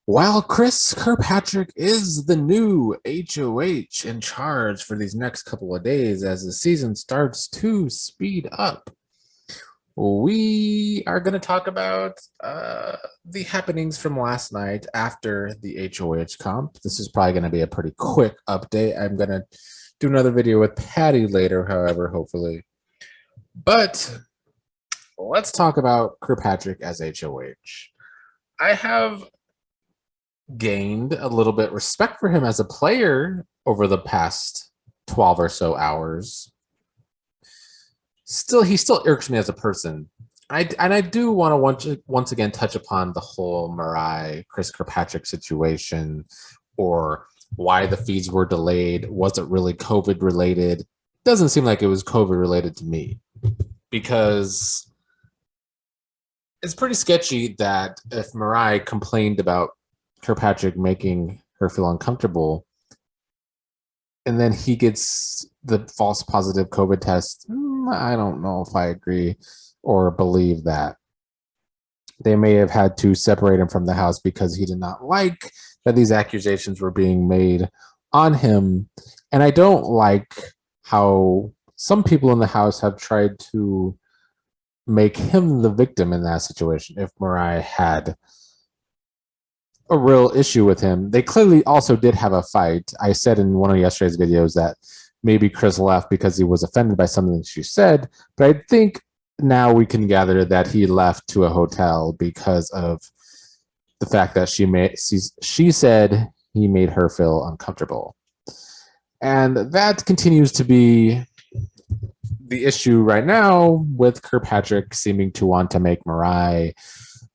While Chris Kirkpatrick is the new HOH in charge for these next couple of days as the season starts to speed up, we are going to talk about the happenings from last night after the HOH comp. This is probably going to be a pretty quick update. I'm going to do another video with Patty later, however, hopefully. But let's talk about Kirkpatrick as HOH. I have gained a little bit respect for him as a player over the past 12 or so hours. He still irks me as a person. I do want to once again touch upon the whole Chris Kirkpatrick situation, or why the feeds were delayed. Was it really COVID related? Doesn't seem like it was COVID related to me, because it's pretty sketchy that if Mariah complained about Kirkpatrick making her feel uncomfortable, and then he gets the false positive COVID test, I don't know if I agree or believe that. They may have had to separate him from the house because he did not like that these accusations were being made on him. And I don't like how some people in the house have tried to make him the victim in that situation. If Mariah had a real issue with him, they clearly also did have a fight. I said in one of yesterday's videos that maybe Chris left because he was offended by something she said, but I think now we can gather that he left to a hotel because of the fact that she said he made her feel uncomfortable. And that continues to be the issue right now, with Kirkpatrick seeming to want to make Mariah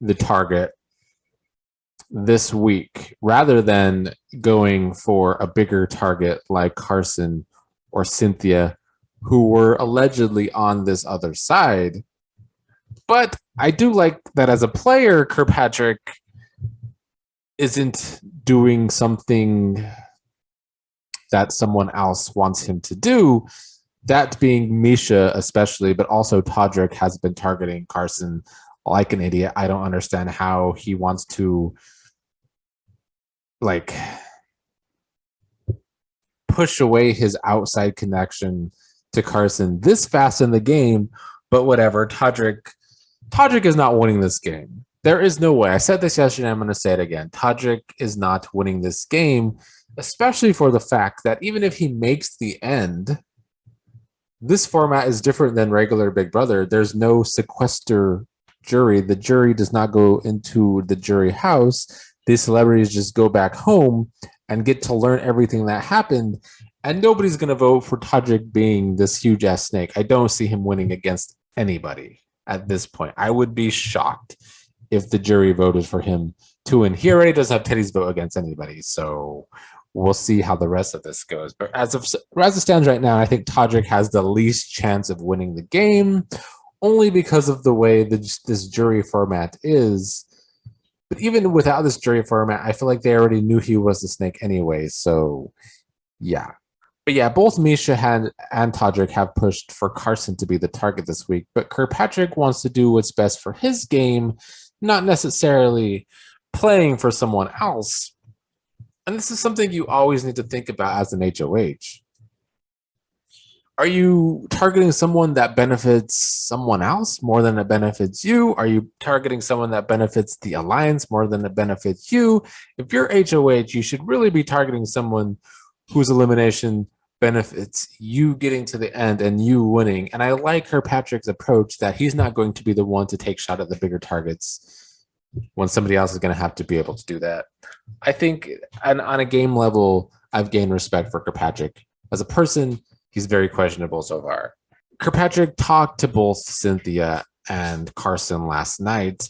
the target this week rather than going for a bigger target like Carson or Cynthia, who were allegedly on this other side. But I do like that as a player, Kirkpatrick isn't doing something that someone else wants him to do. That being Misha especially, but also Todrick has been targeting Carson like an idiot. I don't understand how he wants to push away his outside connection to Carson this fast in the game, but whatever. Todrick is not winning this game. There is no way. I said this yesterday, I'm going to say it again. Todrick is not winning this game, especially for the fact that even if he makes the end, this format is different than regular Big Brother. There's no sequester jury. The jury does not go into the jury house. These celebrities just go back home and get to learn everything that happened. And nobody's going to vote for Todrick being this huge ass snake. I don't see him winning against anybody at this point. I would be shocked if the jury voted for him to win. He already doesn't have Teddy's vote against anybody. So we'll see how the rest of this goes. But as it stands right now, I think Todrick has the least chance of winning the game, only because of the way this jury format is. But even without this jury format, I feel like they already knew he was the snake anyway. So, yeah. But yeah, both Misha and Todrick have pushed for Carson to be the target this week. But Kirkpatrick wants to do what's best for his game, not necessarily playing for someone else. And this is something you always need to think about as an HOH. Are you targeting someone that benefits someone else more than it benefits you? Are you targeting someone that benefits the alliance more than it benefits you? If you're HOH, you should really be targeting someone whose elimination benefits you getting to the end and you winning. And I like Kirkpatrick's approach that he's not going to be the one to take shot at the bigger targets when somebody else is going to have to be able to do that. I think on a game level, I've gained respect for Kirkpatrick. As a person, he's very questionable so far. Kirkpatrick talked to both Cynthia and Carson last night,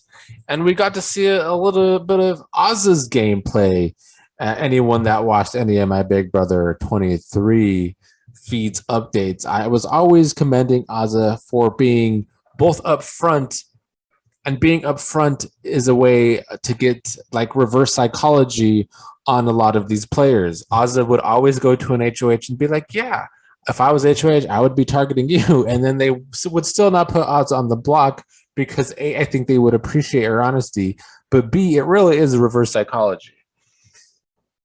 and we got to see a little bit of Oz's gameplay. Anyone that watched any of my Big Brother 23 feeds updates, I was always commending Ozza for being both upfront, and being upfront is a way to get like reverse psychology on a lot of these players. Ozza would always go to an HOH and be like, yeah, if I was HOH, I would be targeting you. And then they would still not put Ozza on the block because I think they would appreciate her honesty. but B, it really is a reverse psychology.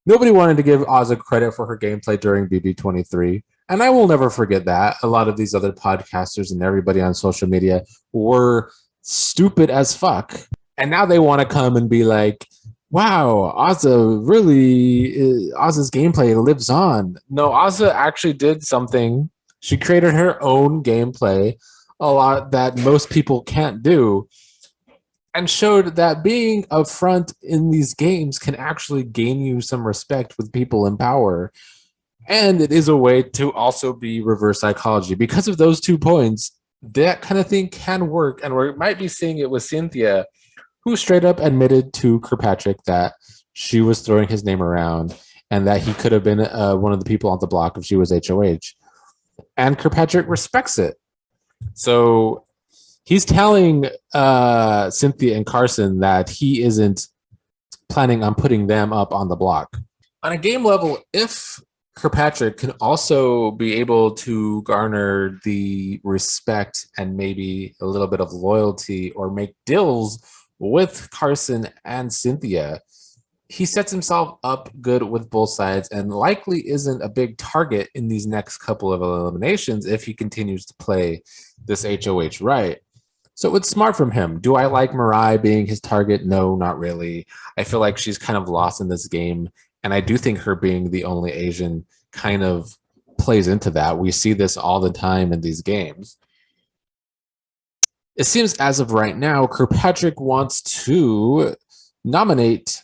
Nobody wanted to give Ozza credit for her gameplay during BB23. And I will never forget that. A lot of these other podcasters and everybody on social media were stupid as fuck. And now they want to come and be like, wow, Ozza's gameplay lives on. No, Ozza actually did something. She created her own gameplay, a lot that most people can't do, and showed that being upfront in these games can actually gain you some respect with people in power. And it is a way to also be reverse psychology. Because of those 2 points, that kind of thing can work. And we might be seeing it with Cynthia, who straight up admitted to Kirkpatrick that she was throwing his name around and that he could have been one of the people on the block if she was HOH. And Kirkpatrick respects it. So he's telling Cynthia and Carson that he isn't planning on putting them up on the block. On a game level, if Kirkpatrick can also be able to garner the respect and maybe a little bit of loyalty or make deals with Carson and Cynthia, he sets himself up good with both sides and likely isn't a big target in these next couple of eliminations if he continues to play this HOH right. So it's smart from him. Do I like Mirai being his target? No, not really. I feel like she's kind of lost in this game. And I do think her being the only Asian kind of plays into that. We see this all the time in these games. It seems as of right now, Kirkpatrick wants to nominate,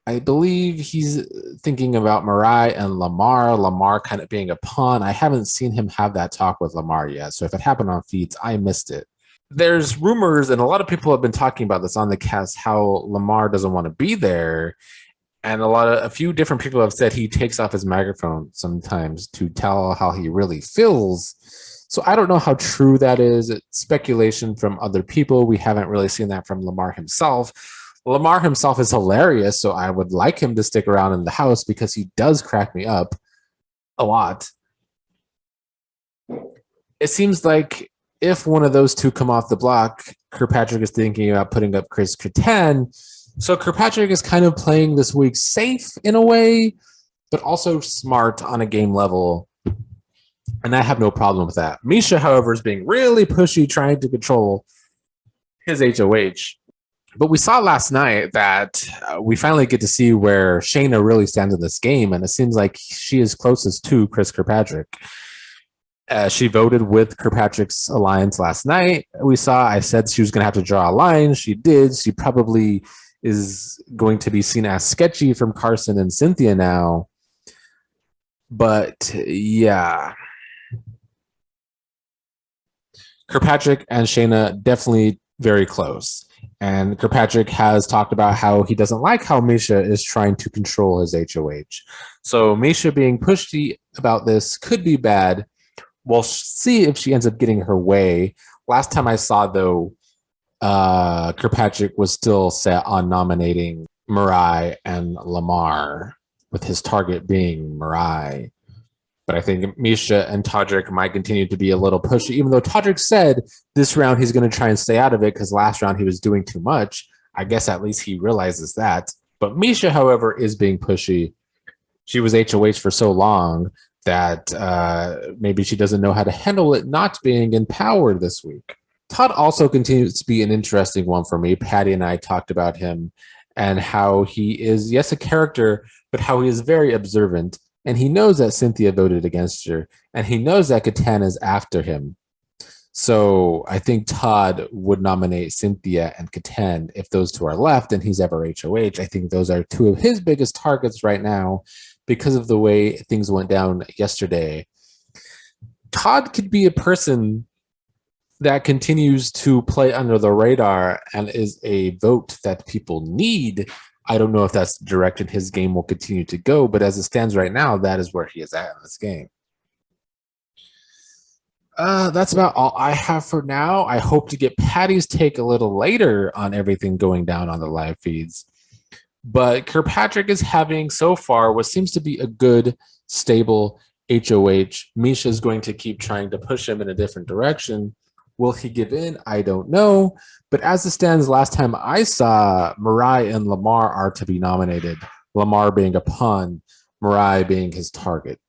I believe he's thinking about Mirai and Lamar. Lamar kind of being a pawn. I haven't seen him have that talk with Lamar yet. So if it happened on feeds, I missed it. There's rumors, and a lot of people have been talking about this on the cast, how Lamar doesn't want to be there. And a few different people have said he takes off his microphone sometimes to tell how he really feels. So I don't know how true that is. It's speculation from other people. We haven't really seen that from Lamar himself. Lamar himself is hilarious, so I would like him to stick around in the house because he does crack me up a lot. It seems like if one of those two come off the block, Kirkpatrick is thinking about putting up Chris Kattan. So Kirkpatrick is kind of playing this week safe in a way, but also smart on a game level. And I have no problem with that. Misha, however, is being really pushy, trying to control his HOH. But we saw last night that we finally get to see where Shayna really stands in this game, and it seems like she is closest to Chris Kirkpatrick. She voted with Kirkpatrick's alliance last night. I said she was going to have to draw a line. She did. She probably is going to be seen as sketchy from Carson and Cynthia now. But yeah, Kirkpatrick and Shayna definitely very close. And Kirkpatrick has talked about how he doesn't like how Misha is trying to control his HOH. So Misha being pushy about this could be bad. We'll see if she ends up getting her way. Last time I saw, though, Kirkpatrick was still set on nominating Mirai and Lamar, with his target being Mirai. But I think Misha and Todrick might continue to be a little pushy, even though Todrick said this round he's going to try and stay out of it because last round he was doing too much. I guess at least he realizes that. But Misha, however, is being pushy. She was HOH for so long that maybe she doesn't know how to handle it not being in power this week. Todd also continues to be an interesting one for me. Patty and I talked about him and how he is, yes, a character, but how he is very observant. And he knows that Cynthia voted against her, and he knows that Katana is after him. So I think Todd would nominate Cynthia and Katana if those two are left and he's ever HOH. I think those are two of his biggest targets right now because of the way things went down yesterday. Todd could be a person that continues to play under the radar and is a vote that people need. I don't know if that's the direction his game will continue to go, but as it stands right now, that is where he is at in this game. That's about all I have for now. I hope to get Patty's take a little later on everything going down on the live feeds. But Kirkpatrick is having so far what seems to be a good, stable HOH. Misha is going to keep trying to push him in a different direction. Will he give in? I don't know. But as it stands, last time I saw, Mirai and Lamar are to be nominated. Lamar being a pawn, Mirai being his target.